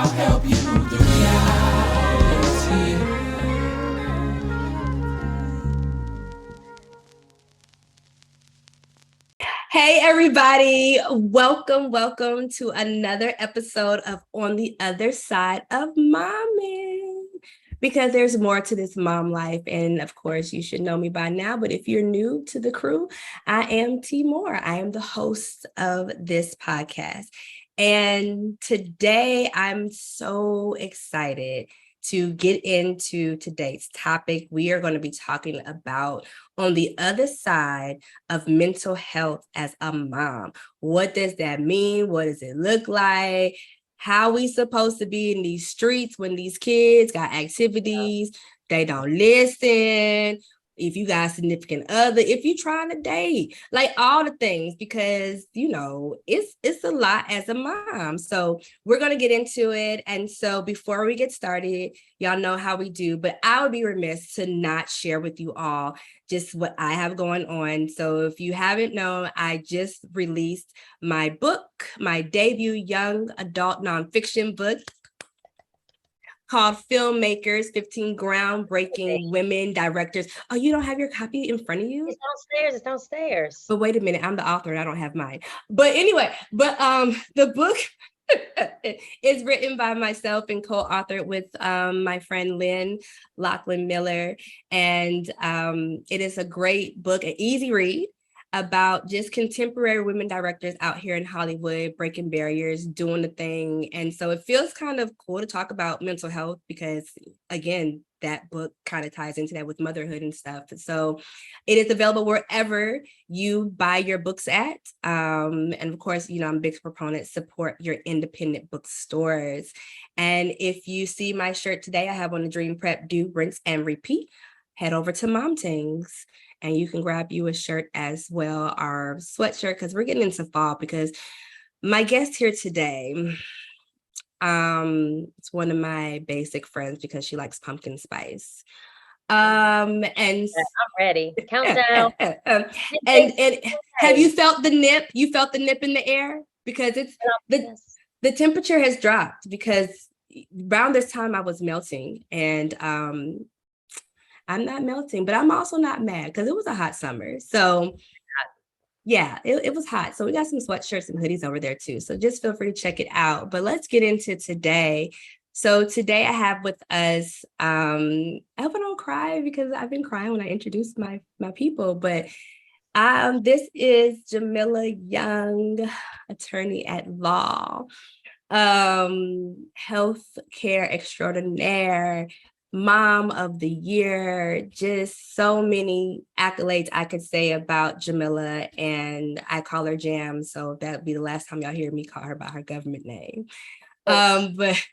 I'll help you move the reality. Hey everybody, welcome to another episode of On the Other Side of Momming. Because there's more to this mom life, and of course, you should know me by now. But if you're new to the crew, I am T Moore. I am the host of this podcast. And today I'm so excited to get into today's topic. We are going to be talking about on the other side of mental health as a mom. What does that mean? What does it look like? How we supposed to be in these streets when these kids got activities, they don't listen, if you got a significant other, if you're trying to date, like all the things, because it's a lot as a mom. So we're gonna get into it. And so before we get started, y'all know how we do, but I would be remiss to not share with you all just what I have going on. So if you haven't known, I just released my book, my debut young adult nonfiction book called Filmmakers, 15 Groundbreaking Women Directors. Oh, you don't have your copy in front of you? It's downstairs. But wait a minute, I'm the author and I don't have mine. But anyway, the book is written by myself and co-authored with my friend Lynn Lachlan Miller. And it is a great book, an easy read about just contemporary women directors out here in Hollywood, breaking barriers, doing the thing. And so it feels kind of cool to talk about mental health because, again, that book kind of ties into that with motherhood and stuff. So it is available wherever you buy your books at. And of course, I'm a big proponent, support your independent bookstores. And if you see my shirt today, I have on the Dream Prep, Do, Rinse, and Repeat. Head over to Mom Tings and you can grab you a shirt as well, our sweatshirt, because we're getting into fall. Because my guest here today, it's one of my basic friends because she likes pumpkin spice. And I'm ready. Countdown. and have you felt the nip? You felt the nip in the air? Because it's the temperature has dropped, because around this time I was melting, and I'm not melting, but I'm also not mad because it was a hot summer. So yeah, it was hot. So we got some sweatshirts and hoodies over there too. So just feel free to check it out. But let's get into today. So today I have with us, I hope I don't cry because I've been crying when I introduce my people, but this is Jamila Young, attorney at law, healthcare extraordinaire, Mom of the Year, just so many accolades I could say about Jamila, and I call her Jam, so that'd be the last time y'all hear me call her by her government name. But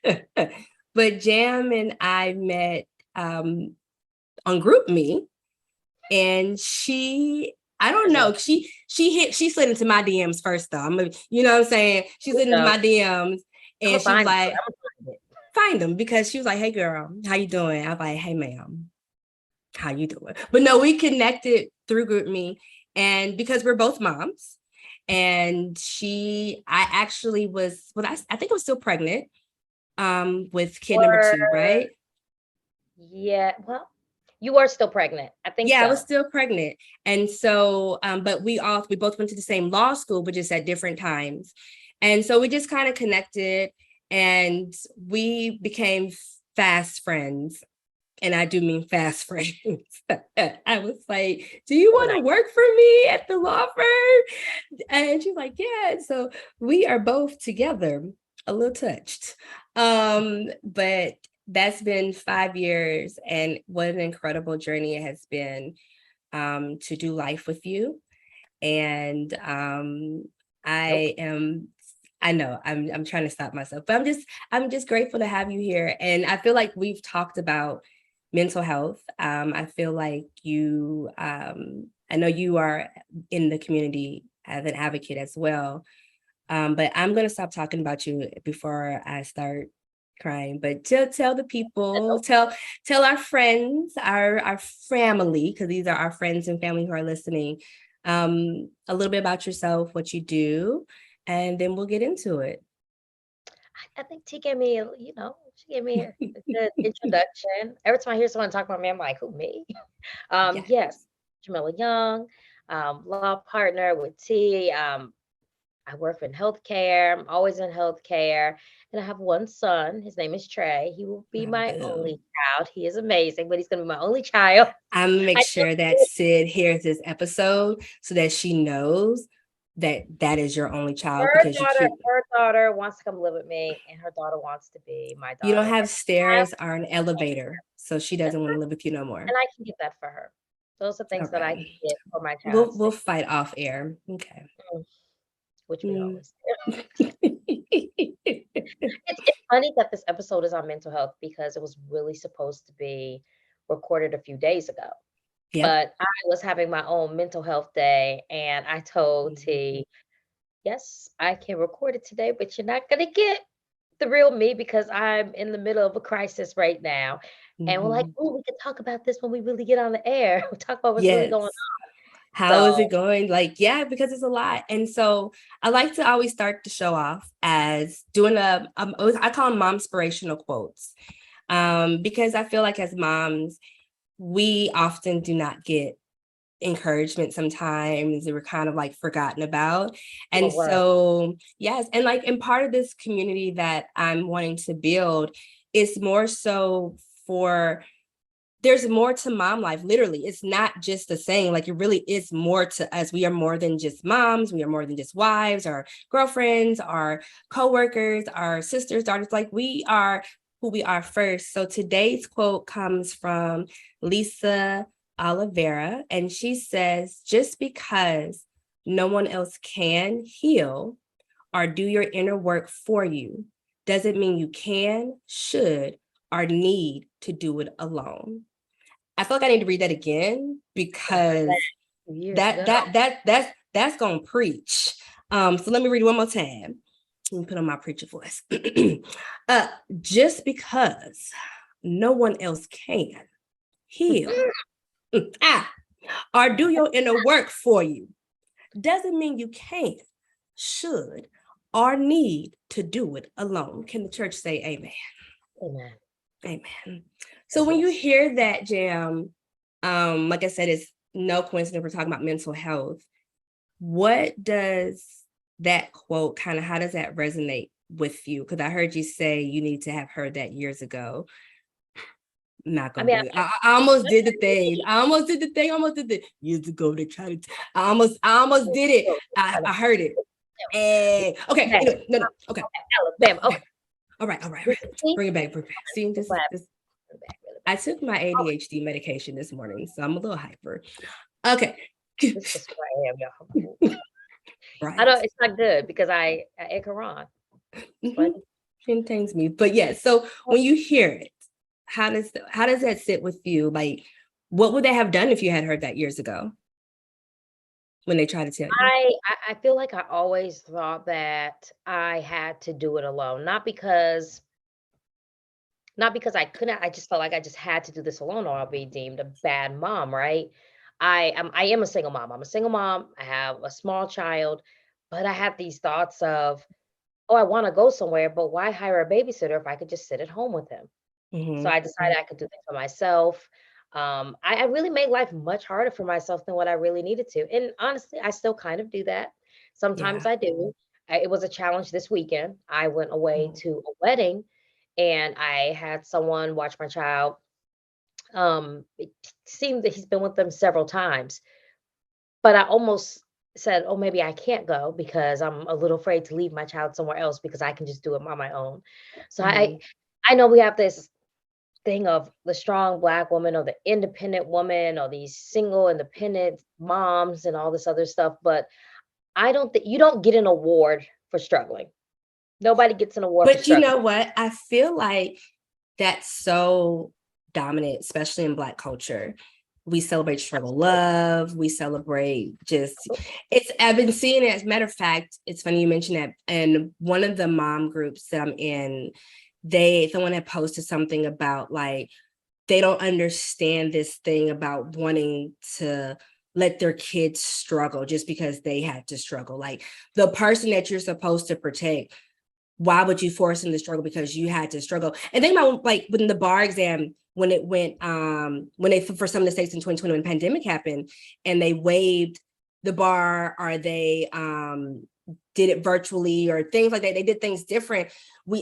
but Jam and I met on GroupMe, and I don't know, she slid into my DMs first though. You know what I'm saying? She slid into my DMs and she was like, find them, because she was like, hey girl, how you doing? I was like, hey ma'am, how you doing? But no, we connected through GroupMe, and because we're both moms, and I actually was, well, I think I was still pregnant with kid number 2, right? Yeah, well, you are still pregnant. I think I was still pregnant. And so, but we both went to the same law school, but just at different times. And so we just kind of connected, and we became fast friends. And I do mean fast friends. I was like, do you want to work for me at the law firm? And she's like, yeah. So we are both together, a little touched. But that's been 5 years, and what an incredible journey it has been to do life with you. And I know I'm trying to stop myself, but I'm just grateful to have you here. And I feel like we've talked about mental health. I feel like I know you are in the community as an advocate as well. But I'm going to stop talking about you before I start crying. But tell the people, tell our friends, our family, because these are our friends and family who are listening, a little bit about yourself, what you do, and then we'll get into it. I think T gave me, she gave me a good introduction. Every time I hear someone talk about me, I'm like, who, me? Yes, Yes. Jamila Young, law partner with T. I work in healthcare. I'm always in healthcare. And I have one son. His name is Trey. He will be My my boo. only child. He is amazing, but he's going to be my only child. I'm gonna make I sure that Sid hears this episode so that she knows that that is your only child her because you daughter, keep her daughter wants to come live with me, and her daughter wants to be my you don't daughter. have I stairs or an elevator, so she That's doesn't want fine, to live with you no more. and I can get that for her. Those are All things that I right. can get for my We'll child, we'll fight off air. Okay. mm, which we Mm. always do. It's funny that this episode is on mental health because it was really supposed to be recorded a few days ago. Yep. But I was having my own mental health day, and I told Mhm. T, "Yes, I can record it today, but you're not gonna get the real me because I'm in the middle of a crisis right now." And we're like, Mhm. "Oh, we can talk about this when we really get on the air. We'll talk about what's really Yes. going on." How is So, it going? Like, yeah, because it's a lot. And so I like to always start the show off as doing I call them mom inspirational quotes. Because I feel like as moms, we often do not get encouragement sometimes. We're kind of like forgotten about. And what word? so, yes, and like, and part of this community that I'm wanting to build is more so for there's more to mom life. Literally, it's not just the saying, like it really is more to us. We are more than just moms. We are more than just wives or girlfriends, our co-workers, our sisters, daughters. Like we are who we are first. So today's quote comes from Lisa Oliveira, and she says, just because no one else can heal or do your inner work for you doesn't mean you can, should, or need to do it alone. I feel like I need to read that again I heard because that years that ago. that that that's gonna preach. So let me read it one more time. Let me put on my preacher voice. uh, just because no one else can heal or do your inner work for you doesn't mean you can't, should, or need to do it alone. Can the church say amen? Amen. Amen. So when you Yes. hear that, Jam, like I said, it's no coincidence we're talking about mental health. What does that quote kind of, how does that resonate with you? Because I heard you say you need to have heard that years ago. I'm not I gonna mean, do it. I almost did the thing. I almost did the thing. I almost did the years ago. They tried to. I almost did it. I heard it. Hey, okay. Alabama, Anyway, no. Okay. Alabama. Okay. Okay. All right. All right. All See? right. Bring it back. Bring it back. See, That's this why is I this. put it back really I bad. took my Oh, ADHD medication this morning, so I'm a little hyper. Okay. this is who I am, y'all. I Right. don't. It's not good because I ate Quran. That's what I Mm-hmm. Contains me. But yeah, so when you hear it, how does that sit with you? Like, what would they have done if you had heard that years ago when they tried to tell you? I feel like I always thought that I had to do it alone, not because I couldn't. I just felt like I just had to do this alone, or I'll be deemed a bad mom, right? I am a single mom. I'm a single mom. I have a small child, but I had these thoughts of, oh, I want to go somewhere, but why hire a babysitter if I could just sit at home with him? So Mm-hmm. I decided I could do things for myself. I really made life much harder for myself than what I really needed to. And honestly, I still kind of do that. Sometimes Yeah. I do. It was a challenge this weekend. I went away Mhm. to a wedding and I had someone watch my child. It seemed that he's been with them several times, but I almost said, oh, maybe I can't go because I'm a little afraid to leave my child somewhere else because I can just do it on my own. So I, Mhm. I know we have this thing of the strong Black woman or the independent woman or these single independent moms and all this other stuff, but I don't think you don't get an award for struggling. Nobody gets an award for But you struggling. know what? I feel like that's so dominant, especially in Black culture. We celebrate struggle love. We celebrate just it's I've been seeing it. As a matter of fact, it's funny you mentioned that. And one of the mom groups that I'm in, someone had posted something about like they don't understand this thing about wanting to let their kids struggle just because they had to struggle. Like the person that you're supposed to protect why would you force them to struggle because you had to struggle? And think about like when the bar exam, when it went, when they, for some of the states in 2020, when the pandemic happened and they waived the bar, or they did it virtually or things like that. They did things different.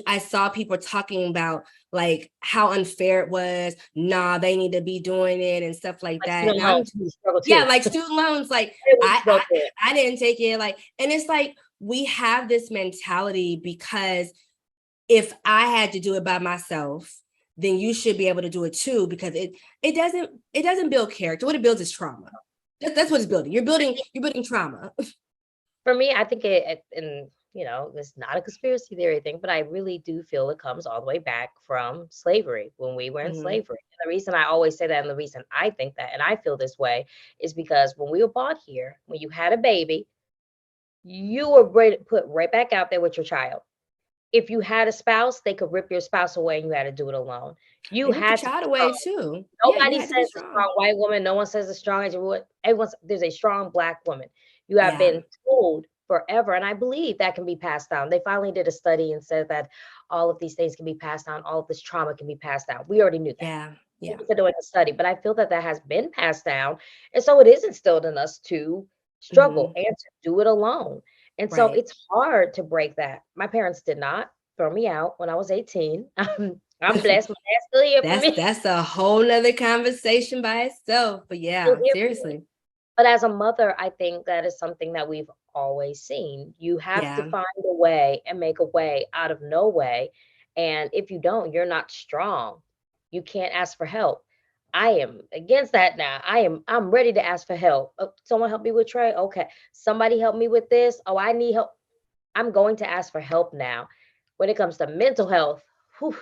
I saw people talking about like how unfair it was. Nah, they need to be doing it and stuff like Like that. student And I'm, loans, we struggle yeah, too. like student loans, like Everyone I, struggle I through it. I didn't take it, like, and it's like we have this mentality because if I had to do it by myself, then you should be able to do it too, because it doesn't build character. What it builds is trauma. That's what it's building. You're building trauma. For me, I think and you know, it's not a conspiracy theory thing, but I really do feel it comes all the way back from slavery, when we were in Mhm. slavery. And the reason I always say that, and the reason I think that, and I feel this way, is because when we were brought here, when you had a baby, you were put right back out there with your child. If you had a spouse, they could rip your spouse away and you had to do it alone. You They ripped the had to be child away strong. too. Yeah, you Nobody had to be says a strong. strong white woman. No one says a strong Asian woman. There's a strong black woman. You have Yeah, been told forever, and I believe that can be passed down. They finally did a study and said that all of these things can be passed down. All of this trauma can be passed down. We already knew that. yeah, Thank yeah. you for doing a study, but I feel that that has been passed down, and so it is instilled in us to struggle Mhm. and to do it alone. And so Right. it's hard to break that. My parents did not throw me out when I was 18. I'm blessed. My dad's still here for me. That's a whole nother conversation by itself. But Still yeah, here for me. seriously. But as a mother, I think that is something that we've always seen. You have to Yeah. find a way and make a way out of no way. And if you don't, you're not strong. You can't ask for help. I am against that now. I'm ready to ask for help. Oh, someone help me with Trey. Okay. Somebody help me with this. Oh, I need help. I'm going to ask for help now. When it comes to mental health, whew,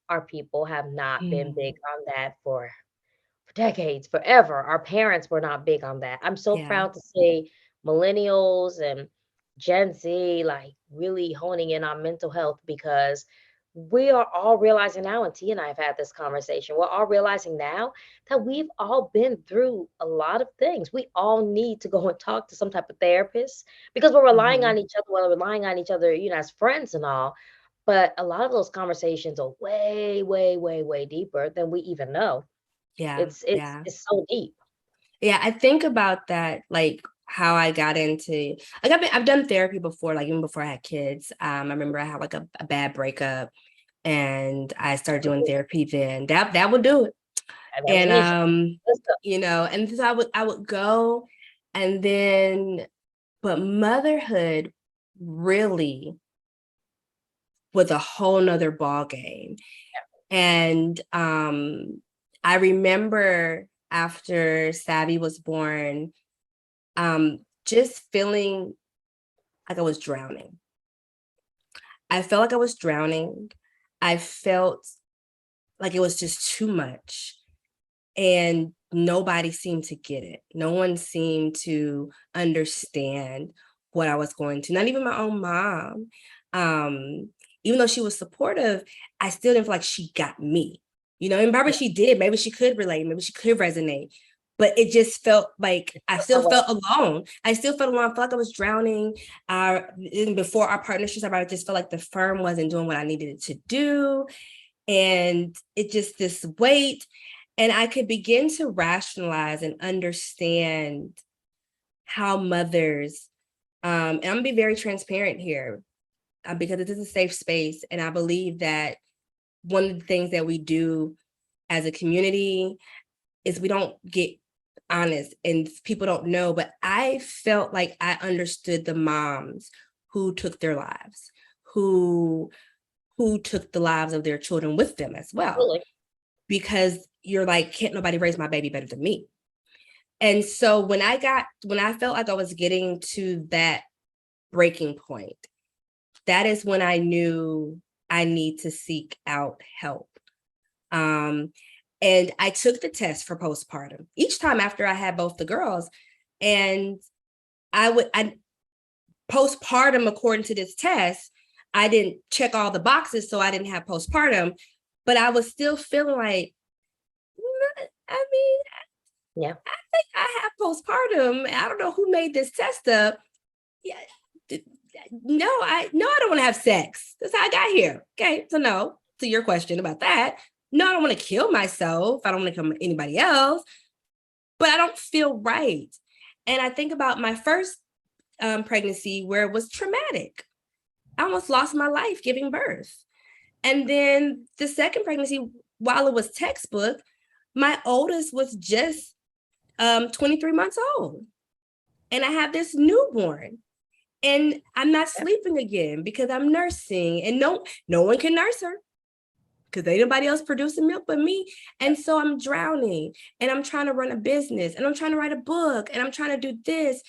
our people have not been Mm. big on that for decades, forever. Our parents were not big on that. I'm so Yeah. proud to see millennials and Gen Z like really honing in on mental health, because we are all realizing now, and T and I have had this conversation, we're all realizing now that we've all been through a lot of things. We all need to go and talk to some type of therapist, because we're relying on Mhm. each other, we're relying on each other, you know, as friends and all. But a lot of those conversations are way, way, way, way deeper than we even know. Yeah. It's Yeah. it's so deep. Yeah. I think about that, like how I got into, like I've done therapy before, like even before I had kids. I remember I had like a bad breakup and I started doing therapy then. That would do it. And that was And me. Let's go. and so I would go, and then but motherhood really was a whole nother ball game. And I remember after Savvy was born, just feeling like I was drowning. I felt like I was drowning. I felt like it was just too much. And nobody seemed to get it. No one seemed to understand what I was going to, not even my own mom. Even though she was supportive, I still didn't feel like she got me. And maybe she did, maybe she could relate, maybe she could resonate. But it just felt like I still felt alone. I still felt alone. I felt like I was drowning. And before our partnership, I just felt like the firm wasn't doing what I needed it to do. And it just this weight. And I could begin to rationalize and understand how mothers, and I'm gonna be very transparent here, because this is a safe space. And I believe that one of the things that we do as a community is we don't get honest and people don't know, but I felt like I understood the moms who took their lives, who took the lives of their children with them as well, Absolutely. because you're like, can't nobody raise my baby better than me. And so when I felt like I was getting to that breaking point, that is when I knew I need to seek out help. Um, and I took the test for postpartum each time after I had both the girls. And I postpartum, according to this test, I didn't check all the boxes, so I didn't have postpartum, but I was still feeling like, I mean, Yeah. I think I have postpartum. I don't know who made this test up. Yeah, I don't want to have sex. That's how I got here. Okay. So no, to your question about that. No, I don't want to kill myself. I don't want to kill anybody else, but I don't feel right. And I think about my first pregnancy where it was traumatic. I almost lost my life giving birth. And then the second pregnancy, while it was textbook, my oldest was just 23 months old. And I have this newborn. And I'm not sleeping again because I'm nursing. And no one can nurse her because ain't nobody else producing milk but me. And so I'm drowning and I'm trying to run a business and I'm trying to write a book and I'm trying to do this.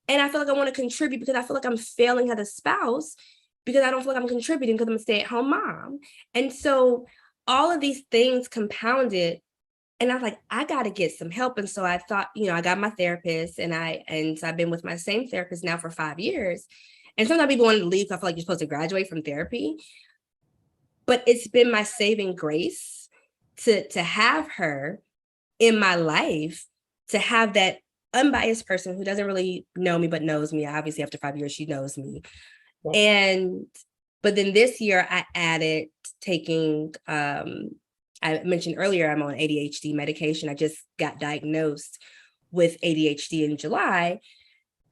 And I feel like I want to contribute because I feel like I'm failing as a spouse because I don't feel like I'm contributing because I'm a stay-at-home mom. And so all of these things compounded. And I was like, I got to get some help. And so I thought, I got my therapist and so I've been with my same therapist now for 5 years. And sometimes people want to leave because I feel like you're supposed to graduate from therapy. But it's been my saving grace to have her in my life, to have that unbiased person who doesn't really know me, but knows me. Obviously, after 5 years, she knows me. But then this year I added taking, I mentioned earlier, I'm on ADHD medication. I just got diagnosed with ADHD in July.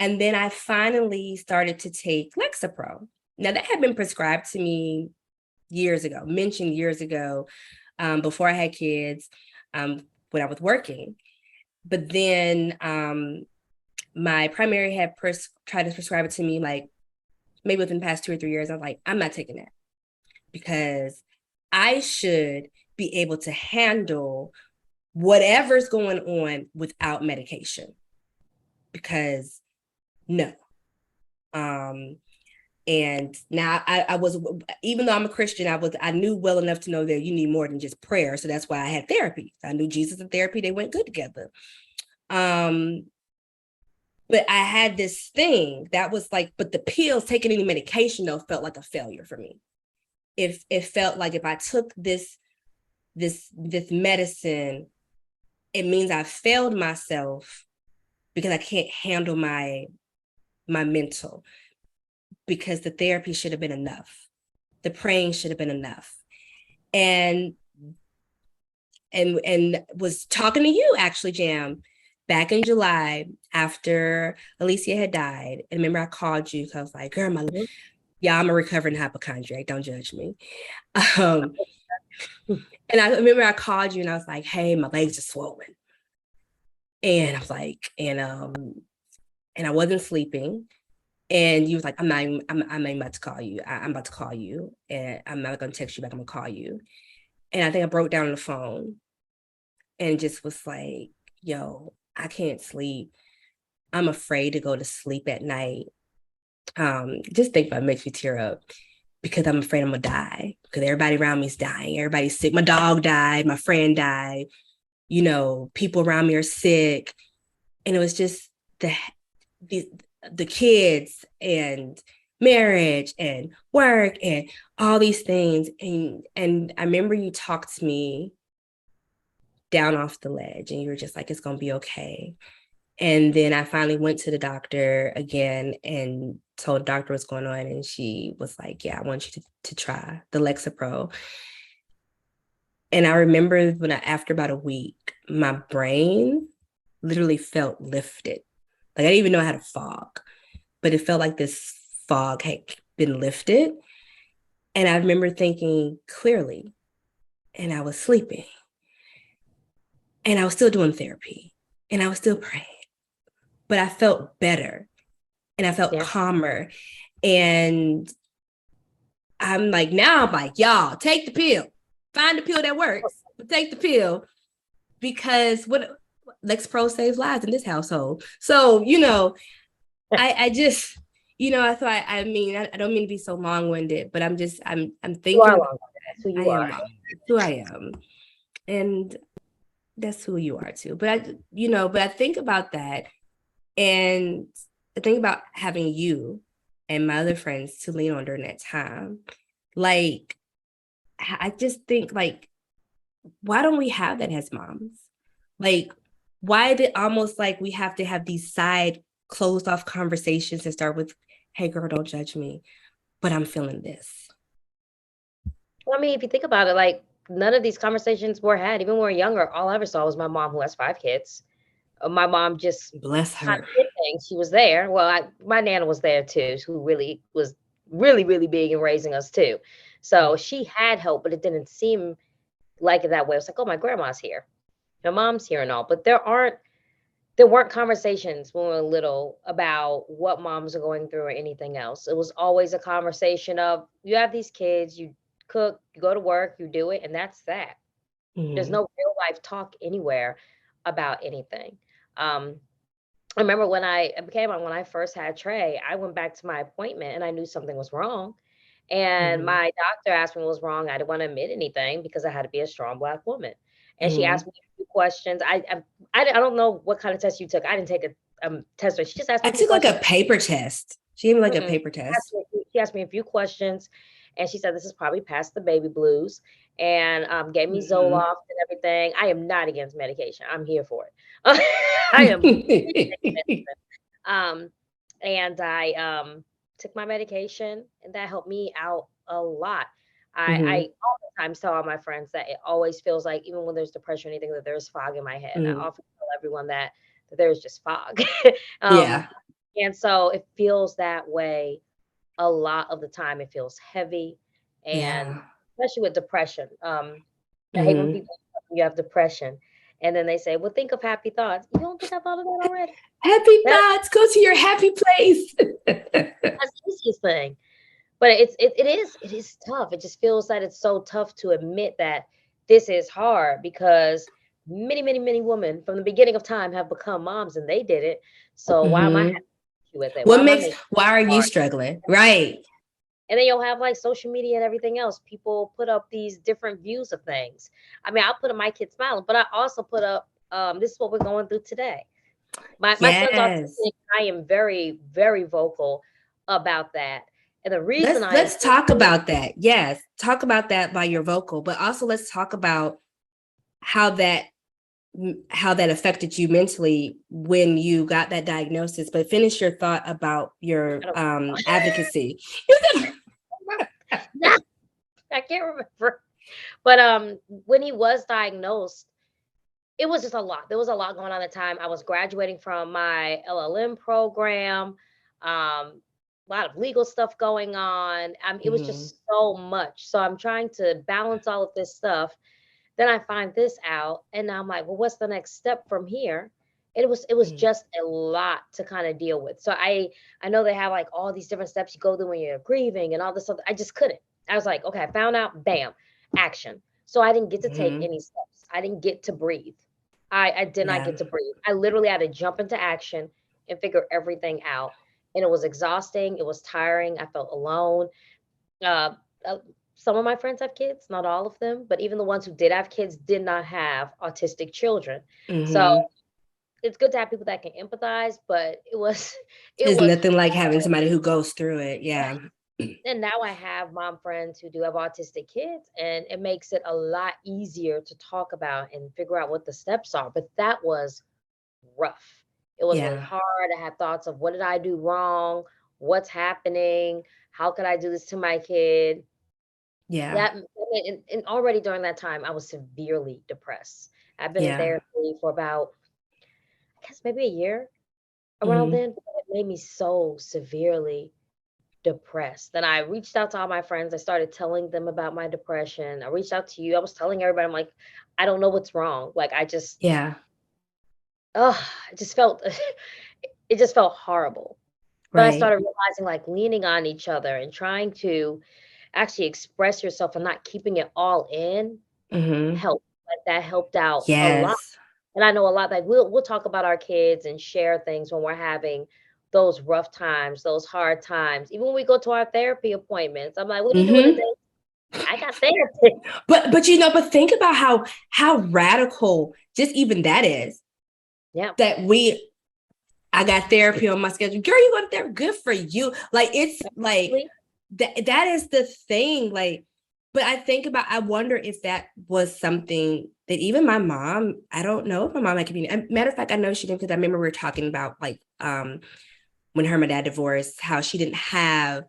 And then I finally started to take Lexapro. Now that had been prescribed to me mentioned years ago, before I had kids, when I was working. But then my primary had tried to prescribe it to me, like maybe within the past 2 or 3 years. I was like, I'm not taking that because I should be able to handle whatever's going on without medication. Because no. And now I was, even though I'm a Christian, I knew well enough to know that you need more than just prayer. So that's why I had therapy. I knew Jesus and therapy, they went good together. But I had this thing that was like, but the pills, taking any medication though, felt like a failure for me. If it felt like if I took this medicine, it means I failed myself because I can't handle my mental. Because the therapy should have been enough. The praying should have been enough. And was talking to you actually, Jam, back in July after Alicia had died. And remember I called you because I was like, girl, I'm a recovering hypochondriac. Don't judge me. And I remember I called you and I was like, hey, my legs are swollen. And I was like, and I wasn't sleeping. And you was like, I'm not about to call you. I'm about to call you. And I'm not going to text you back. I'm going to call you. And I think I broke down on the phone and just was like, yo, I can't sleep. I'm afraid to go to sleep at night. Just think about it makes me tear up because I'm afraid I'm going to die because everybody around me is dying. Everybody's sick. My dog died. My friend died. People around me are sick. And it was just the kids and marriage and work and all these things. And I remember you talked to me down off the ledge and you were just like, it's going to be okay. And then I finally went to the doctor again and told the doctor what's going on. And she was like, yeah, I want you to try the Lexapro. And I remember after about a week, my brain literally felt lifted. Like I didn't even know how to fog, but it felt like this fog had been lifted. And I remember thinking clearly, and I was sleeping. And I was still doing therapy and I was still praying, but I felt better and I felt calmer. And I'm like, y'all take the pill, find the pill that works, but take the pill because Lexapro saves lives in this household. So, I just, I thought, I don't mean to be so long-winded, but I'm thinking. You are long-winded. That's who you are. That's who I am. And that's who you are too. But I think about that and I think about having you and my other friends to lean on during that time. Like, I just think like, why don't we have that as moms? Like, why is it almost like we have to have these side closed off conversations that start with, hey girl, don't judge me, but I'm feeling this. Well, I mean, if you think about it, like none of these conversations were had, even when we were younger. All I ever saw was my mom, who has 5 kids. My mom just Bless kind her. of did things. She was there. Well, my nana was there too, who really was really, really big in raising us too. So she had help, but it didn't seem like it that way. It was like, oh, my grandma's here, my mom's here, and all. But there weren't conversations when we were little about what moms are going through or anything else. It was always a conversation of you have these kids, you cook, you go to work, you do it, and that's that. There's Mhm. no real life talk anywhere about anything. Um, I remember when I first had Trey, I went back to my appointment and I knew something was wrong. And Mhm. my doctor asked me what was wrong. I didn't want to admit anything because I had to be a strong Black woman. And she asked Mhm. me a few questions. I don't know what kind of test you took. I didn't take a test, but she just asked I me a few took like questions. a paper test. She gave me like a Mm-mm. paper test. She asked me a few questions, and she said, "This is probably past the baby blues," and gave me Mhm. Zoloft and everything. I am not against medication. I'm here for it. I am um, and I took my medication, and that helped me out a lot. I Mhm. oftentimes tell all my friends that it always feels like, even when there's depression or anything, that there's fog in my head. I Mhm. often tell everyone that there's just fog. um, Yeah. and so it feels that way a lot of the time. It feels heavy, and Yeah. especially with depression. I hate when Mhm. people tell me you have depression, and then they say, "Well, think of happy thoughts." You don't think I thought of that already? Happy That thoughts. Go to your happy place. that's the easiest thing. But it is tough. It just feels that it's so tough to admit that this is hard because many, many, many women from the beginning of time have become moms and they did it. So why am I having Mhm. an issue with it? Why What am I makes, making why are it you hard? struggling? Right. And then you'll have like social media and everything else. People put up these different views of things. I mean, I'll put up my kid smiling, but I also put up this is what we're going through today. My son's Yes. autistic. I am very, very vocal about that. And the reason I am Let's talk vocal, about that. Yes. Talk about that by your vocal, but also let's talk about how that how that affected you mentally when you got that diagnosis. But finish your thought about your I don't advocacy. I can't remember. But when he was diagnosed, it was just a lot. There was a lot going on at the time. I was graduating from my LLM program, a lot of legal stuff going on. It was Mhm. just so much. So I'm trying to balance all of this stuff. Then I find this out, and now I'm like, well, what's the next step from here? It was Mhm. just a lot to kind of deal with. So I know they have like all these different steps you go through when you're grieving and all this stuff. I just couldn't. I was like, okay, I found out, bam, action. So I didn't get to take Mhm. any steps. I didn't get to breathe. I did not Yeah. get to breathe. I literally had to jump into action and figure everything out. And it was exhausting. It was tiring. I felt alone. Uh, uh, some of my friends have kids, not all of them, but even the ones who did have kids did not have autistic children. So Mhm. it's good to have people that can empathize, but it There's was nothing like having hard. somebody who goes through it. Yeah. And now I have mom friends who do have autistic kids, and it makes it a lot easier to talk about and figure out what the steps are. But that was rough. It was really Yeah. hard. I had thoughts of what did I do wrong? What's happening? How could I do this to my kid? Yeah. And already during that time, I was severely depressed. I've been in Yeah. therapy for about, I guess, maybe a year around Mhm. then. But it made me so severely depressed. Then I reached out to all my friends. I started telling them about my depression. I reached out to you. I was telling everybody, I'm like, I don't know what's wrong. Like, Yeah. oh, I just felt, it just felt horrible. But I Right. started realizing, like, leaning on each other and trying to actually express yourself and not keeping it all in Mhm. helped. Like, that helped out a lot. Yes. And I know a lot, like, we'll talk about our kids and share things when we're having those rough times, those hard times. Even when we go to our therapy appointments, I'm like, "What are you doing Mhm. today?" "I got therapy." But think about how radical just even that is. Yeah. That I got therapy on my schedule. Girl, you go to therapy. Good for you. Like it's like Absolutely. that is the thing. Like, but I wonder if that was something that even my mom, I don't know if my mom had community. Matter of fact, I know she didn't because I remember we were talking about like when her and my dad divorced, how she didn't have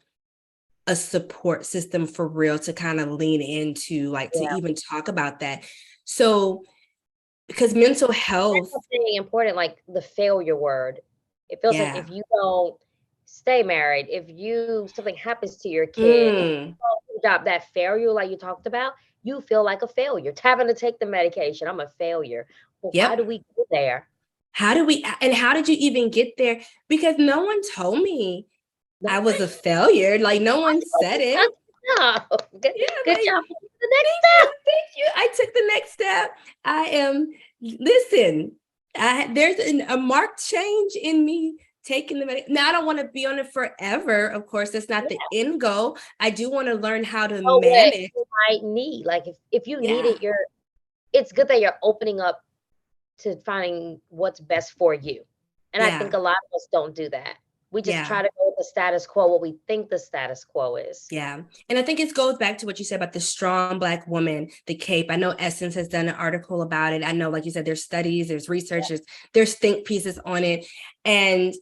a support system for real to kind of lean into, like to Yeah. even talk about that. So because mental That's health, something important, like the failure word. It feels like yeah. if you don't stay married, if something happens to your kid, if you Mm, don't do your job, that failure like you talked about, you feel like a failure. Having to take the medication, I'm a failure. Well, how do yep. we get there? How do we, and how did you even get there? Because no one told me I was a Nobody. failure. Like no one said it. No. Good, Yeah, good like job. The next thank you, step. thank you. I took the next step. I am, listen, there's a marked change in me taking the medication. Now I don't want to be on it forever. Of course, that's not the Yeah. end goal. I do want to learn how to Know what manage. you might need. Like if you need Yeah, it, it's good that you're opening up to finding what's best for you. And I think yeah, a lot of us don't do that. We just yeah. try to go with the status quo, what we think the status quo is. Yeah. And I think it goes back to what you said about the strong Black woman, the cape. I know Essence has done an article about it. I know, like you said, there's studies, there's research, there's think pieces on it. And,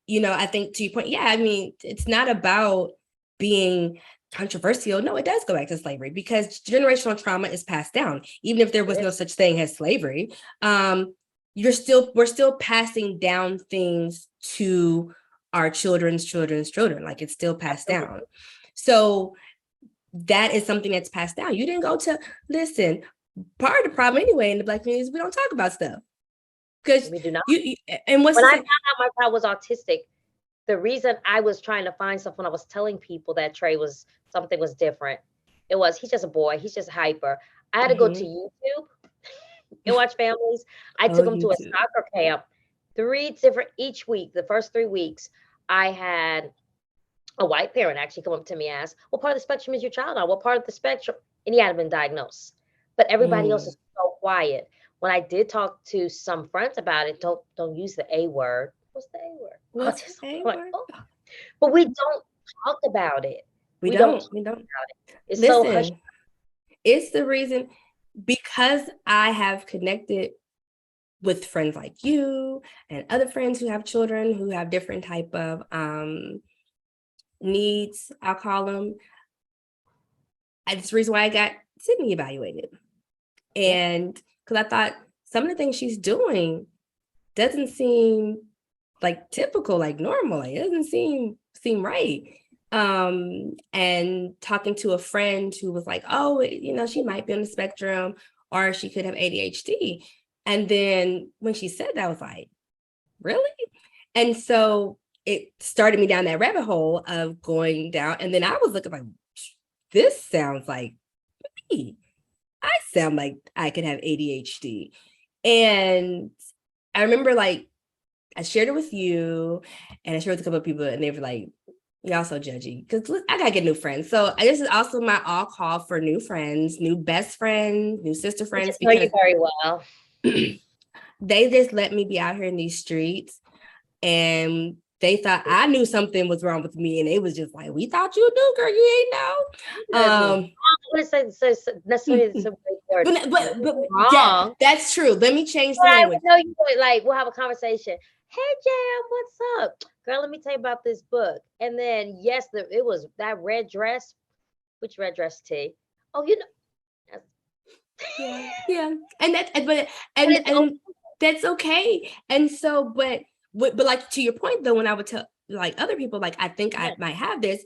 I think to your point, yeah, I mean, it's not about being controversial. No, it does go back to slavery because generational trauma is passed down. Even if there was no such thing as slavery, we're still passing down things to our children's children. Like it's still passed down. Absolutely. So that is something that's passed down. You didn't go to listen. Part of the problem anyway in the Black community is we don't talk about stuff because We do not. you and what's When the I thing? found out my child was autistic, the reason I was trying to find stuff when I was telling people that Trey was something was different, it was he's just a boy, he's just hyper. I had to go to Mhm. YouTube and watch families. I Oh, took him to a YouTube. soccer camp, 3 different each week. The first 3 weeks, I had a white parent actually come up to me and ask, "What part of the spectrum is your child on? What part of the spectrum?" And he hadn't been diagnosed. But everybody else Mm. is so quiet. When I did talk to some friends about it, don't use the A word. What's the A word? What's the Autism. A I'm like, word? oh. But we don't talk about it. We We don't don't. talk We don't. about it. It's so hush. Listen, it's the reason because I have connected with friends like you and other friends who have children who have different type of needs, I'll call them. That's the reason why I got Sydney evaluated. Yeah. And because I thought some of the things she's doing doesn't seem like typical, like normal. Like, it doesn't seem right. And talking to a friend who was like, oh, she might be on the spectrum or she could have ADHD. And then when she said that, I was like, really? And so it started me down that rabbit hole of going down. And then I was looking like, this sounds like me. I sound like I could have ADHD. And I remember like I shared it with you and I shared it with a couple of people and they were like, y'all so judgy because I gotta get new friends. So this is also my all call for new friends, new best friends, new sister I friends, just know you because very well. they just let me be out here in these streets and they thought I knew something was wrong with me and they was just like, we thought you knew, girl, you ain't know. I wouldn't say necessarily it's a great word. But Wrong. that's true. Let me change the But I language. would know you would like we'll have a conversation. Hey Jam, what's up? Girl, let me tell you about this book. And then yes, it was that red dress. Which red dress T? Oh, Yeah. And that's but but it's and that's okay. And so, but like to your point though, when I would tell like other people, like I think I okay. might have this,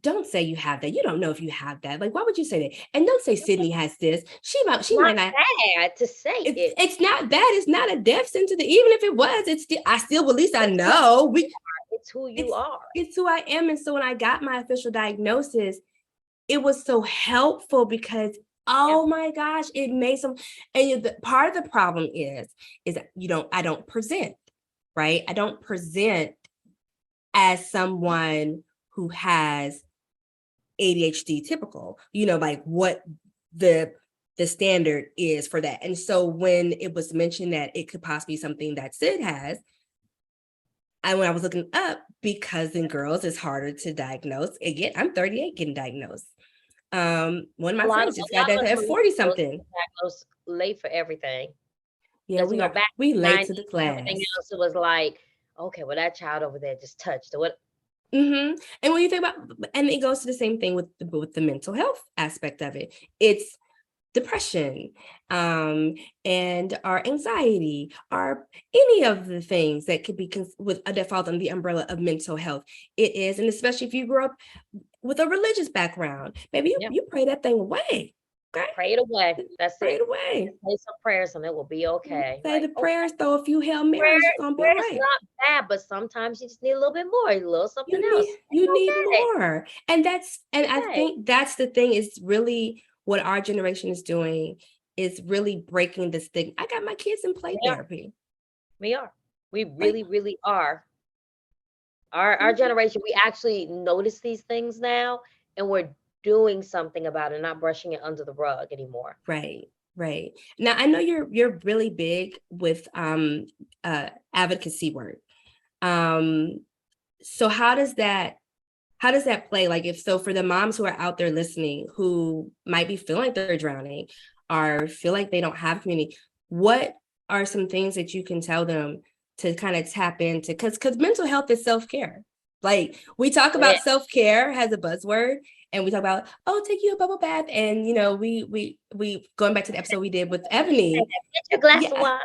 don't say you have that. You don't know if you have that. Like, why would you say that? And don't say Sydney has this. She Not might not. bad to say it. It's not bad. It's not a death sentence. Even if it was, it's still I still at least I know. It's who you are. It's who I am. And so when I got my official diagnosis, it was so helpful because Yeah. oh my gosh, it made some. And part of the problem is that I don't present, right? I don't present as someone who has ADHD typical, like what the standard is for that. And so when it was mentioned that it could possibly be something that Sid has, when I was looking up, because in girls it's harder to diagnose. Again, I'm 38 getting diagnosed. One of my friends just got that at 40 something. Diagnosed late for everything. Yeah, Because back we in the late to 90s the and everything class. else, it was like, okay, well, that child over there just touched or what. And when you think about, and it goes to the same thing with the mental health aspect of it. It's depression, and our anxiety, our any of the things that could be that falls under the umbrella of mental health. It is, and especially if you grew up with a religious background, maybe Yeah. you pray that thing away. Okay, Pray it away. That's pray it. it away. Say some prayers and it will be okay. Say Like, the okay, prayers, throw a few Hail prayer, Marys, you're gonna be all prayer is right. not bad, but sometimes you just need a little bit more, a little something else. You need It's okay. more. And I Okay. think that's the thing, is really what our generation is doing, is really breaking this thing. I got my kids in play We are. therapy. We are. We Like, really, really are. Our generation, we actually notice these things now and we're doing something about it, not brushing it under the rug anymore. right. Now I know you're really big with advocacy work. So how does that play? Like, if so, for the moms who are out there listening, who might be feeling like they're drowning or feel like they don't have community, what are some things that you can tell them to kind of tap into? Because mental health is self-care. Like, we talk about self-care as a buzzword, and we talk about, oh, take you a bubble bath, and we going back to the episode we did with Ebony. Get your glass of wine.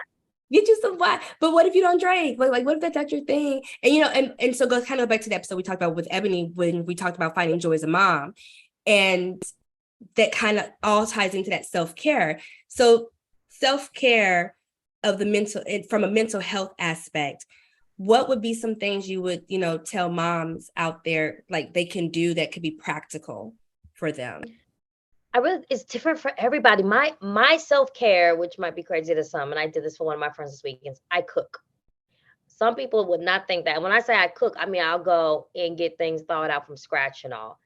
Get you some wine. But what if you don't drink? Like what if that's not your thing? And so go kind of back to the episode we talked about with Ebony, when we talked about finding joy as a mom. And that kind of all ties into that self-care. So self-care of the from a mental health aspect, what would be some things you would, tell moms out there, like, they can do that could be practical for them? It's different for everybody. My self-care, which might be crazy to some, and I did this for one of my friends this weekend, I cook. Some people would not think that. When I say I cook, I mean I'll go and get things thawed out from scratch and all.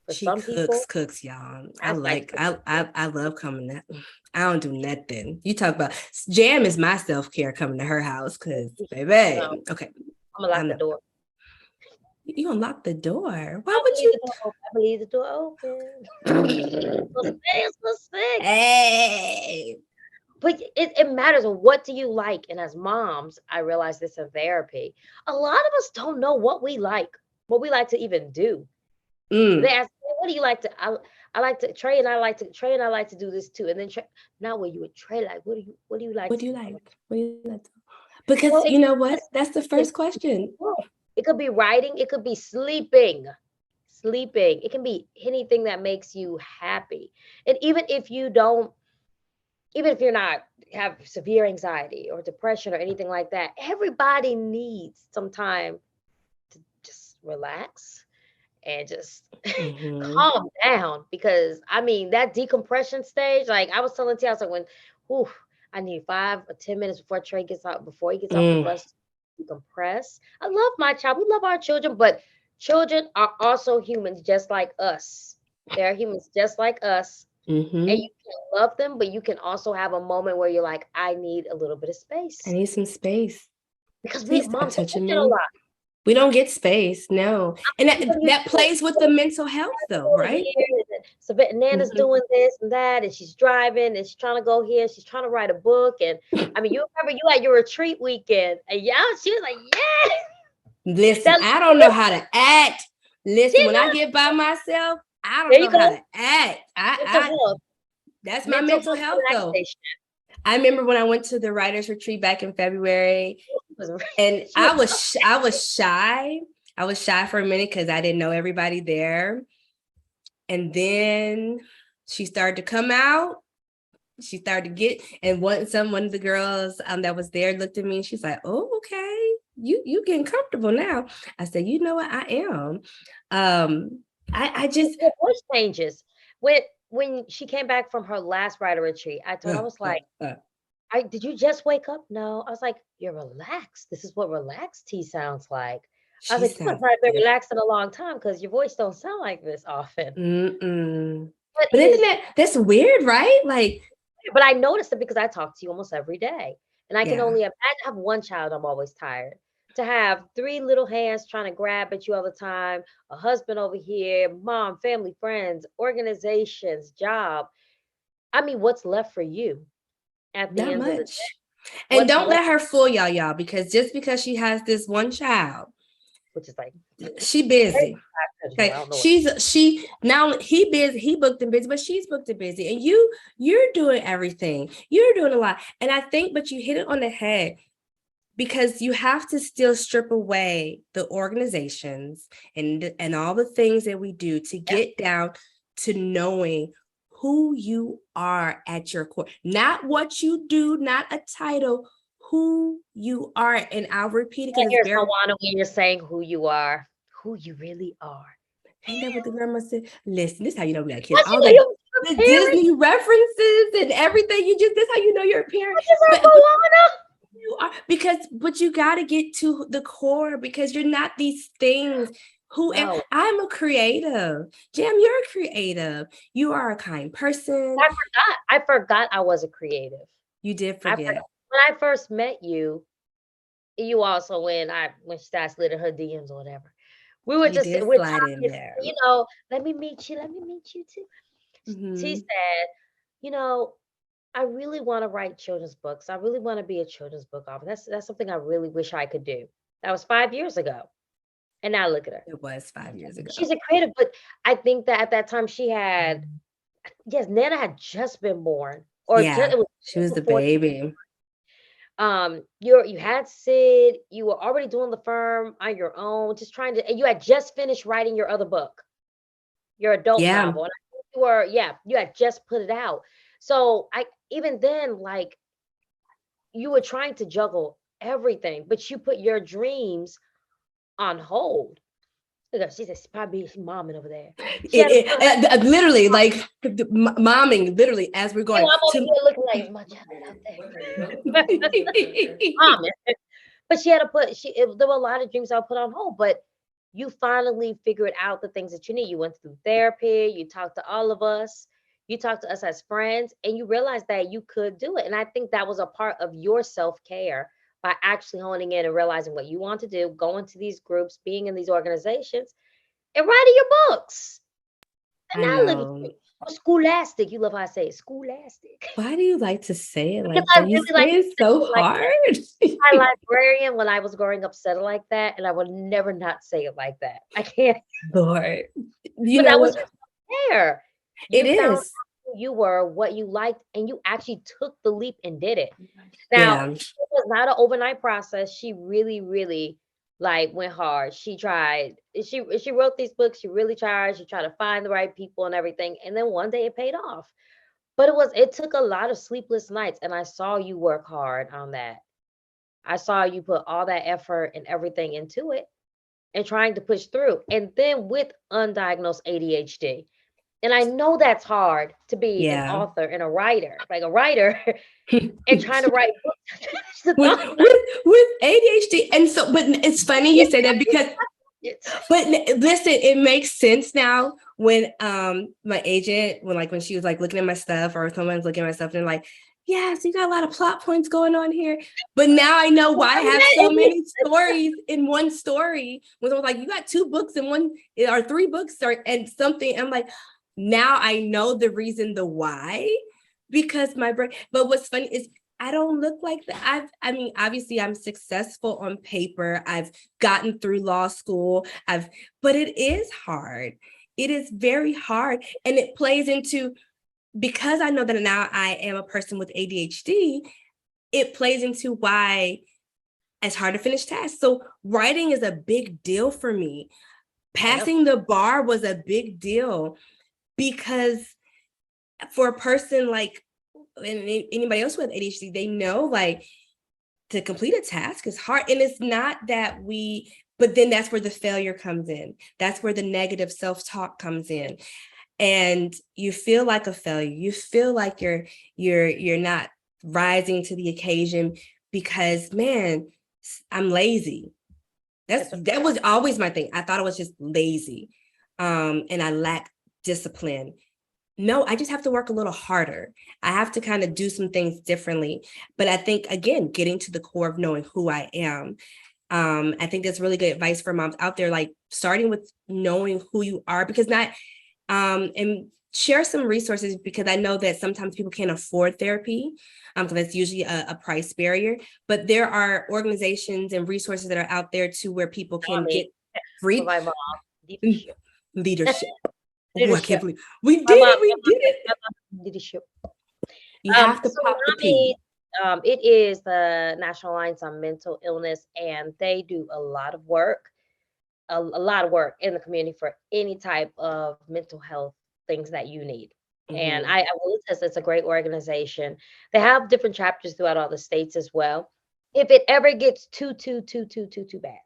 For She some people, cooks, y'all. I like I love coming to, I don't do nothing. You talk about Jam is my self-care, coming to her house, because baby, okay. I'm gonna lock the door. You gonna lock the door? Why would you? I leave the door open. Hey. But it matters. What do you like? And as moms, I realize this in therapy. A lot of us don't know what we like to even do. They ask me, what do you like to? I like to Trey, and I like to do this too. And then now, when you would Trey, like, what do you like? What do you like? What do you like? Because you know what? That's the first question. It could be writing. It could be sleeping. It can be anything that makes you happy. And even if you're not have severe anxiety or depression or anything like that, everybody needs some time to just relax and just calm down. Because I mean, that decompression stage, like I was telling Tia, I was like, I need 5 or 10 minutes before Trey gets out, before he gets off the bus, to decompress. I love my child. We love our children, but children are also humans just like us. They're humans just like us. And you can love them, but you can also have a moment where you're like, I need a little bit of space. I need some space. Because we moms touching me a lot. We don't get space, no. And that plays with the mental health, though, right? So Nana's doing this and that, and she's driving, and she's trying to go here, she's trying to write a book. And I mean, you remember you had your retreat weekend, and she was like, yeah. Listen, I don't know how to act. Listen, when I get by myself, I don't know how to act. That's my mental health, though. I remember when I went to the writers' retreat back in February, and I was shy. I was shy for a minute because I didn't know everybody there. And then she started to come out. She started to get, and one of the girls that was there looked at me, and she's like, "Oh, okay, you getting comfortable now." I said, "You know what? I am." I just, your voice changes when she came back from her last writer retreat. I was like, did you just wake up? No. I was like, you're relaxed. This is what relaxed tea sounds like. I was like, you must not have been relaxed in a long time, because your voice don't sound like this often. But isn't that's weird, right? Like, but I noticed it because I talk to you almost every day. And I can only imagine. I have one child, I'm always tired. To have 3 little hands trying to grab at you all the time, a husband over here, mom, family, friends, organizations, job. I mean, what's left for you at the end of the day? And What's don't more, let her fool y'all, because just because she has this one child, which is like she busy. I Okay, don't know. she now he busy, he booked and busy, but she's booked and busy, and you're doing everything. You're doing a lot, and I think, but you hit it on the head, because you have to still strip away the organizations and all the things that we do to get down to knowing who you are at your core, not what you do, not a title, who you are. And I'll repeat it And because it's here's very, Moana when you're saying who you are, who you really are. ain't that what the grandma said? Listen, this is how you know we got kids. Once you All know the you're a parent, Disney references and everything. This how you know you're a parent. just like But Moana. you are, but you got to get to the core, because you're not these things. Who am No, I'm a creative. Jam, you're a creative. You are a kind person. I forgot I was a creative. You did I forget. when I first met you, you also when she started slitting her DMs or whatever. You did We're slide in talking, there. let me meet you too. She Mhm. said, you know, I really want to write children's books. I really want to be a children's book author. That's something I really wish I could do. That was 5 years ago. And now look at her. It was 5 years ago. She's a creative, but I think that at that time she had, yes, Nana had just been born, or Yeah, it was she just was the before. baby. You had Sid, you were already doing the firm on your own, just trying to, and you had just finished writing your other book, your adult Yeah. novel. And I think you had just put it out. So even then, like, you were trying to juggle everything, but you put your dreams on hold. Look at her, she's probably momming over there. She had to put, Literally, like momming, literally, as we're I'm going over to. here looking like, is my child out there? Momming. But she had to put there were a lot of dreams I put on hold, but you finally figured out the things that you need. You went through therapy, you talked to all of us, you talked to us as friends, and you realized that you could do it. And I think that was a part of your self-care, by actually honing in and realizing what you want to do, going to these groups, being in these organizations, and writing your books. And I now look at know. you. Or scholastic. You love how I say it, scholastic. Why do you like to say it Because like I that? You really like say it so like hard. my librarian when I was growing up said it like that, and I would never not say it like that. I can't. Lord, you But know that was what? your there. It You found out is. who you were, what you liked, and you actually took the leap and did it. Now, Yeah. it was not an overnight process. She really, really like went hard. She tried. She wrote these books. She really tried. She tried to find the right people and everything. And then one day it paid off. But it took a lot of sleepless nights, and I saw you work hard on that. I saw you put all that effort and everything into it and trying to push through. And then with undiagnosed ADHD. And I know that's hard to be an Yeah. author and a writer, like a writer, and trying to write books to finish the with, thought. with ADHD. And so, but it's funny you say that, because but listen, it makes sense now when my agent, when she was like looking at my stuff, or someone's looking at my stuff and like, yeah, so you got a lot of plot points going on here. But now I know why I have so many stories in one story. When someone's like, you got 2 books in one, or 3 books, and something. I'm like, now I know the reason, the why, because my brain. But what's funny is I don't look like that. I mean, obviously I'm successful on paper. I've gotten through law school. But it is hard. It is very hard. And it plays into, because I know that now I am a person with ADHD, it plays into why it's hard to finish tasks. So writing is a big deal for me. Passing the bar was a big deal, because for a person like, and anybody else with ADHD, they know, like, to complete a task is hard. And it's not that but then that's where the failure comes in. That's where the negative self-talk comes in. And you feel like a failure. You feel like you're not rising to the occasion, because, man, I'm lazy. That was always my thing. I thought I was just lazy. And I lack discipline. No, I just have to work a little harder. I have to kind of do some things differently. But I think, again, getting to the core of knowing who I am. I think that's really good advice for moms out there, like starting with knowing who you are, because and share some resources, because I know that sometimes people can't afford therapy, because that's usually a price barrier. But there are organizations and resources that are out there to where people can Mommy, get for free my mom, leadership. leadership. Oh, I can't Leadership. believe we did My mom, it. We did it. my mom, leadership. You have to So pop the NAMI, P. it is the National Alliance on Mental Illness, and they do a lot of work, a lot of work in the community for any type of mental health things that you need. And Mhm. I will attest it's a great organization. They have different chapters throughout all the states as well. If it ever gets too bad,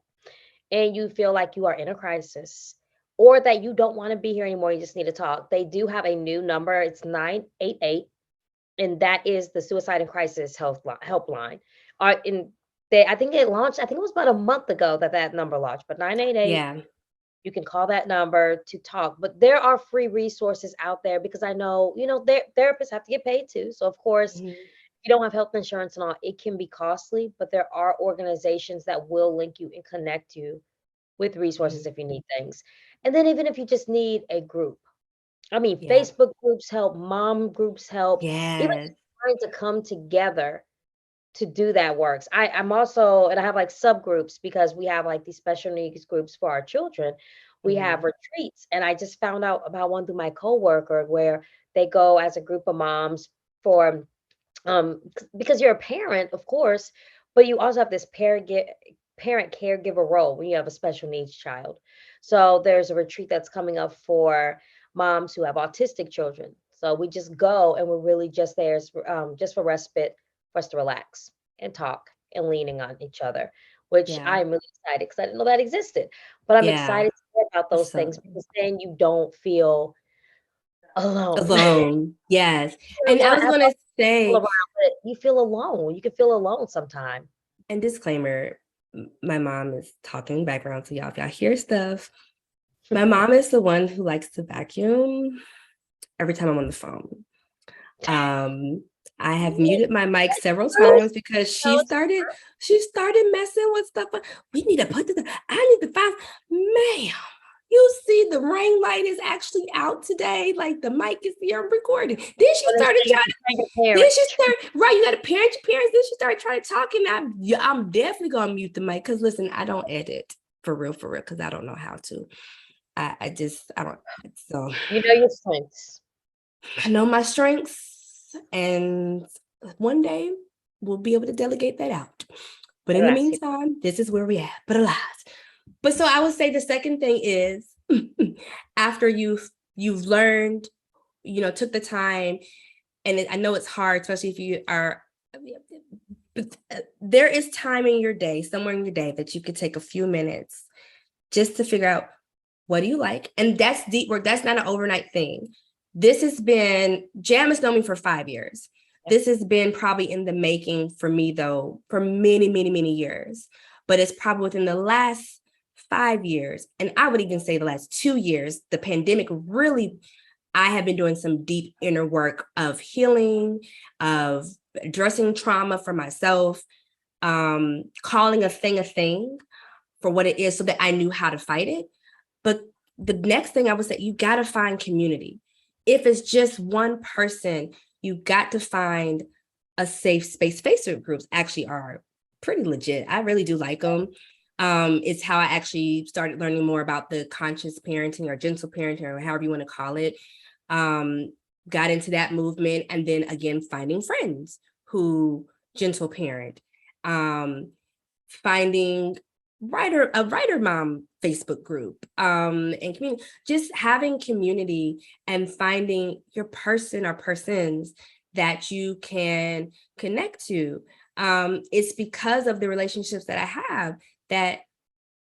and you feel like you are in a crisis, or that you don't want to be here anymore, you just need to talk, they do have a new number. It's 988, and that is the suicide and crisis helpline. In they, I think it launched, I think it was about a month ago that that number launched, but 988, Yeah. you can call that number to talk. But there are free resources out there, because I know, therapists have to get paid too. So of course, Mhm. if you don't have health insurance and all, it can be costly, but there are organizations that will link you and connect you with resources Mhm. if you need things. And then even if you just need a group, I mean, Yeah. Facebook groups help, mom groups help, even Yes. just trying to come together to do that works. I'm also, and I have like subgroups, because we have like these special needs groups for our children. We have Mhm. retreats, and I just found out about one through my coworker, where they go as a group of moms for because you're a parent, of course, but you also have this parent caregiver role when you have a special needs child. So there's a retreat that's coming up for moms who have autistic children. So we just go, and we're really just there just for respite, for us to relax and talk and leaning on each other, which Yeah. I'm really excited, because I didn't know that existed. But I'm Yeah. excited to hear about those things, So because then you don't feel alone. alone. Yes. You And I want was to have gonna people say, around, but you feel alone. You can feel alone sometimes. and disclaimer, my mom is talking background, so y'all, if y'all hear stuff, my mom is the one who likes to vacuum every time I'm on the phone. Um, I have muted my mic several Bruce, times because no, she started messing with stuff. We need to put this, I need to find, ma'am, you see the ring light is actually out today. Like the mic is here, I'm recording. Then she but they say started you have trying to to, thank your then parents. she started, right, you got to parent your parents. Then she started trying to talk, and I'm definitely gonna mute the mic, because listen, I don't edit for real, because I don't know how to. I don't, so You know your strengths. I know my strengths, and one day we'll be able to delegate that out. But in the Gracias. meantime, this is where we at. But alive. But so I would say the second thing is after you've learned, took the time, and I know it's hard, especially if you are. But there is time in your day, somewhere in your day, that you could take a few minutes just to figure out, what do you like? And that's deep work. That's not an overnight thing. Jam has known me for 5 years. Yep. This has been probably in the making for me, though, for many, many, many years. But it's probably within the last 5 years, and I would even say the last 2 years, the pandemic really, I have been doing some deep inner work of healing, of addressing trauma for myself, calling a thing for what it is, so that I knew how to fight it. But the next thing I would say, you got to find community. If it's just one person, you got to find a safe space. Facebook groups actually are pretty legit. I really do like them. It's how I actually started learning more about the conscious parenting, or gentle parenting, or however you want to call it. Got into that movement, and then again, finding friends who gentle parent. Finding a writer mom Facebook group, and community, just having community, and finding your person or persons that you can connect to. It's because of the relationships that I have that,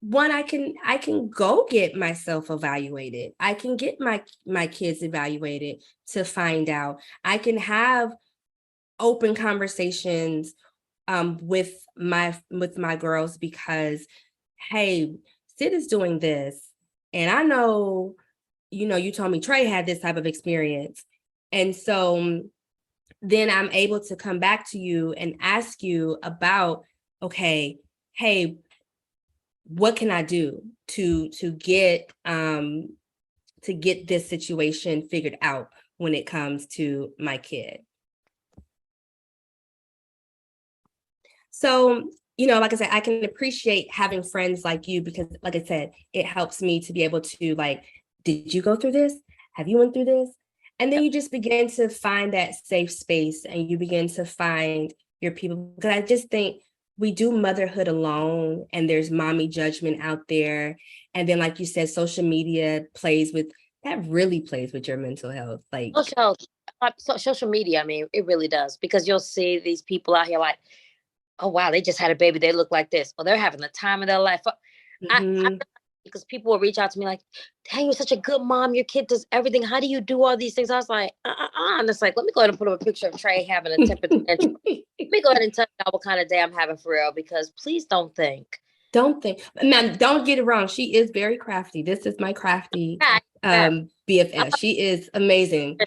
one, I can go get myself evaluated. I can get my kids evaluated to find out. I can have open conversations with my girls, because, hey, Sid is doing this, and I know, you told me Trey had this type of experience, and so then I'm able to come back to you and ask you about, okay, hey, what can I do to get to get this situation figured out when it comes to my kid. So, like I said, I can appreciate having friends like you because, like I said, it helps me to be able to like, did you go through this? Have you went through this? And then you just begin to find that safe space and you begin to find your people. Because I just think we do motherhood alone and there's mommy judgment out there. And then, like you said, social media really plays with your mental health. Like social media, I mean, it really does, because you'll see these people out here like, oh wow, they just had a baby, they look like this, or they're having the time of their life. Because people will reach out to me like, dang, you're such a good mom, your kid does everything, how do you do all these things? I was like, and it's like, let me go ahead and put up a picture of Trey having a temper tantrum. Let me go ahead and tell you what kind of day I'm having for real, because please don't think. Now, don't get it wrong, she is very crafty. This is my crafty BFF. She is amazing.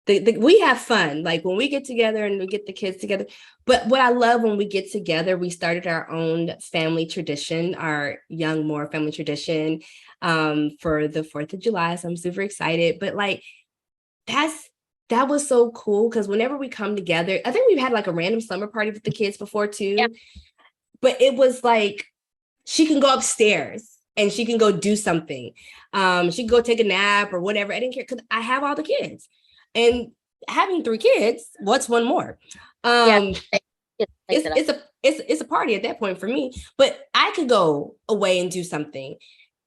We have fun, like when we get together and we get the kids together. But what I love when we get together, we started our own family tradition, our Young More family tradition for the 4th of July. So I'm super excited. But like, that was so cool because whenever we come together, I think we've had like a random slumber party with the kids before too. Yeah. But it was like, she can go upstairs and she can go do something. She can go take a nap or whatever. I didn't care because I have all the kids. And having 3 kids, what's one more? It's a party at that point for me, but I could go away and do something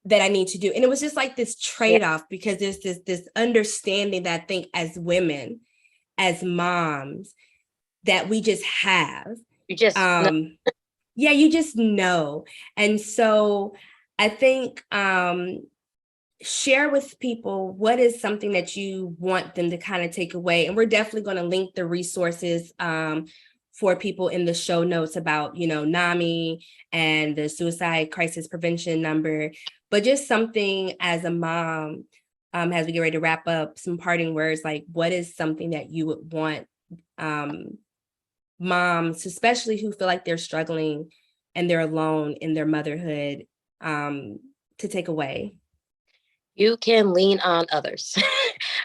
that I need to do. And it was just like this trade-off because there's this understanding that I think as women, as moms, that we just have. You just you just know. And so I think share with people what is something that you want them to kind of take away. And we're definitely going to link the resources for people in the show notes about, NAMI and the suicide crisis prevention number, but just something as a mom, as we get ready to wrap up, some parting words, like what is something that you would want moms, especially who feel like they're struggling and they're alone in their motherhood, to take away? You can lean on others.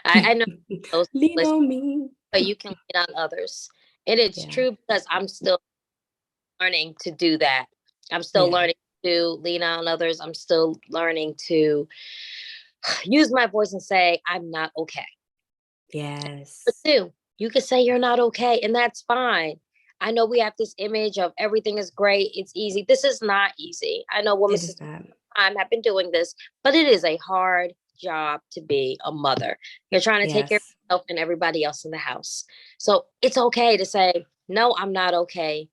I know those lean on me, but you can lean on others. And it's true because I'm still learning to do that. I'm still learning to lean on others. I'm still learning to use my voice and say, I'm not okay. Yes. But too, you can say you're not okay, and that's fine. I know we have this image of everything is great, it's easy. This is not easy. I know women have been doing this, but it is a hard job to be a mother. You're trying to take care of yourself and everybody else in the house. So it's okay to say, no, I'm not okay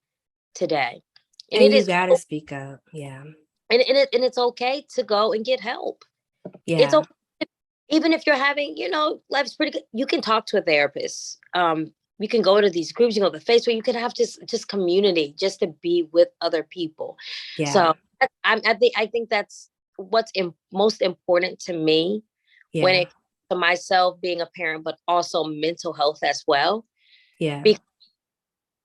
today. And you gotta speak up. Yeah. And it's okay to go and get help. Yeah. It's okay. Even if you're having, life's pretty good, you can talk to a therapist. You can go to these groups, you can go to the Facebook, you can have just community, just to be with other people. Yeah. So I think that's what's most important to me when it comes to myself being a parent, but also mental health as well. Yeah. Because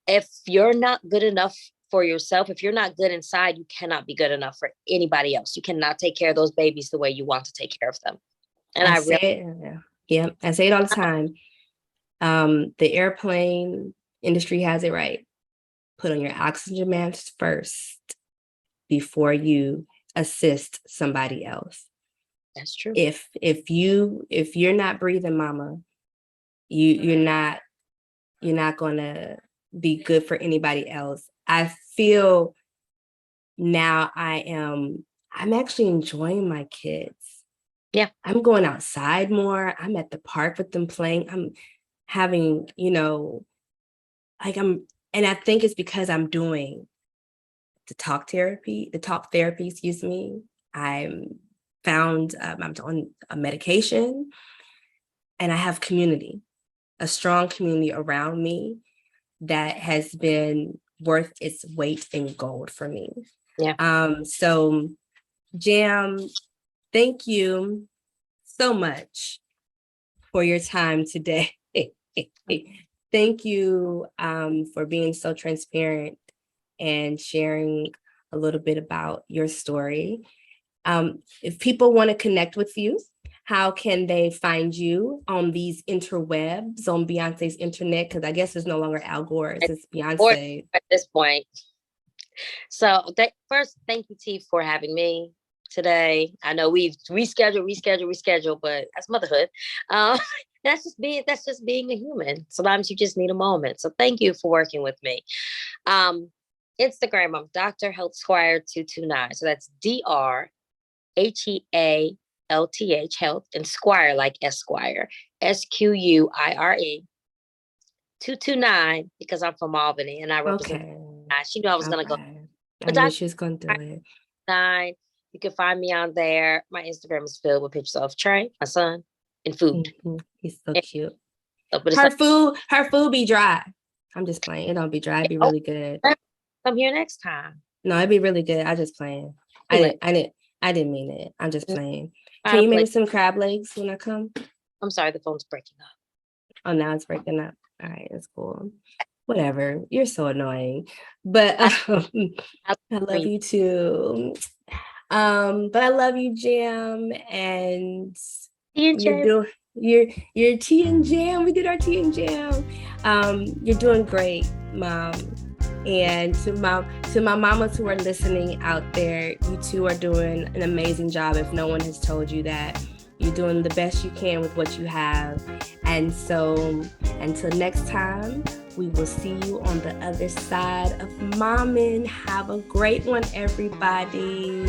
if you're not good enough for yourself, if you're not good inside, you cannot be good enough for anybody else. You cannot take care of those babies the way you want to take care of them. And I say it all the time. The airplane industry has it right. Put on your oxygen mask first before you assist somebody else. That's true. If you're not breathing, mama, you're not gonna be good for anybody else. I feel now I'm actually enjoying my kids. Yeah. I'm going outside more. I'm at the park with them playing. I'm having, and I think it's because I'm doing the talk therapy, excuse me. I'm on a medication and I have community, a strong community around me that has been worth its weight in gold for me. Yeah. So Jam, thank you so much for your time today. Thank you for being so transparent and sharing a little bit about your story. If people want to connect with you, how can they find you on these interwebs, on Beyonce's internet? Because I guess it's no longer Al Gore's, it's Or Beyonce. at this point. So first, thank you, T, for having me today. I know we've rescheduled, but that's motherhood. Um, that's just being a human. Sometimes you just need a moment. So thank you for working with me. Instagram, I'm Dr. Health Squire 229. So that's DRHEALTH Health, and Squire like Esquire, SQUIRE 229, because I'm from Albany and I represent. Okay. She knew I was gonna go. Okay. I But knew Dr. she was gonna do it. 9, you can find me on there. My Instagram is filled with pictures of Trey, my son, and food. Mhm. He's so And cute. stuff, but it's Her like, food be dry. I'm just playing. It don't be dry. It'd be really good. come here next time. No, it'd be really good. I just playing. Cool. I didn't mean it. I'm just playing. I Can you make play- me some crab legs when I come? I'm sorry, the phone's breaking up. Oh, now it's breaking up. All right, that's cool. Whatever. You're so annoying. But I love you too. But I love you, Jam, and you're tea and jam. We did our tea and jam. You're doing great, Mom. And to my mamas who are listening out there, you two are doing an amazing job. If no one has told you that, you're doing the best you can with what you have. And so until next time, we will see you on the other side of Mommin'. Have a great one, everybody.